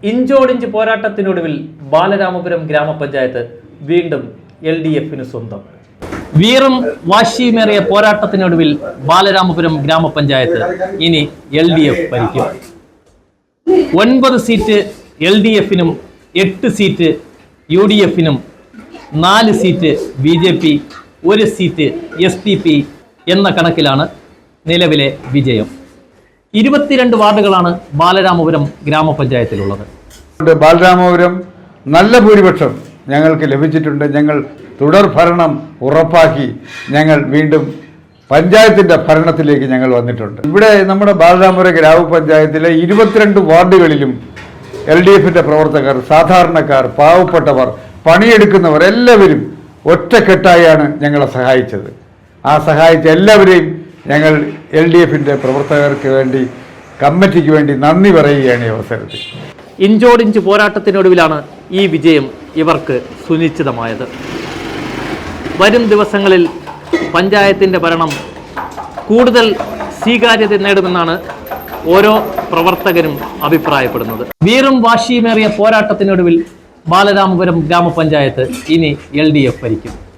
ഇഞ്ചോടിഞ്ച് പോരാട്ടത്തിനൊടുവിൽ ബാലരാമപുരം ഗ്രാമപഞ്ചായത്ത് വീണ്ടും LDFിന് സ്വന്തം. വീറും വാശിയുമേറിയ പോരാട്ടത്തിനൊടുവിൽ ബാലരാമപുരം ഗ്രാമപഞ്ചായത്ത് ഇനി LDF ഭരിക്കും. 9 സീറ്റ് LDFിനും 8 സീറ്റ് UDFിനും 4 സീറ്റ് BJP 1 സീറ്റ് SPP എന്ന കണക്കിലാണ് നിലവിലെ വിജയം. 22 വാർഡുകളാണ് ബാലരാമപുരം ഗ്രാമപഞ്ചായത്തിലുള്ളത്. ബാലരാമപുരം നല്ല ഭൂരിപക്ഷം ഞങ്ങൾക്ക് ലഭിച്ചിട്ടുണ്ട്. ഞങ്ങൾ തുടർ ഭരണം ഉറപ്പാക്കി ഞങ്ങൾ വീണ്ടും പഞ്ചായത്തിൻ്റെ ഭരണത്തിലേക്ക് ഞങ്ങൾ വന്നിട്ടുണ്ട്. ഇവിടെ നമ്മുടെ ബാലരാമപുരം ഗ്രാമപഞ്ചായത്തിലെ 22 വാർഡുകളിലും LDFിൻ്റെ പ്രവർത്തകർ, സാധാരണക്കാർ, പാവപ്പെട്ടവർ, പണിയെടുക്കുന്നവർ എല്ലാവരും ഒറ്റക്കെട്ടായാണ് ഞങ്ങളെ സഹായിച്ചത്. ആ സഹായിച്ച എല്ലാവരെയും ഞങ്ങൾ LDFിൻ്റെ പ്രവർത്തകർക്ക് വേണ്ടി, കമ്മിറ്റിക്ക് വേണ്ടി നന്ദി പറയുകയാണ് ഈ അവസരത്തിൽ. ഇഞ്ചോടിഞ്ച് പോരാട്ടത്തിനൊടുവിലാണ് ഈ വിജയം ഇവർക്ക് സുനിശ്ചിതമായത്. വരും ദിവസങ്ങളിൽ പഞ്ചായത്തിൻ്റെ ഭരണം കൂടുതൽ സ്വീകാര്യത നേടുമെന്നാണ് ഓരോ പ്രവർത്തകരും അഭിപ്രായപ്പെടുന്നത്. വീറും വാശിയുമേറിയ പോരാട്ടത്തിനൊടുവിൽ ബാലരാമപുരം ഗ്രാമപഞ്ചായത്ത് ഇനി LDF ഭരിക്കും.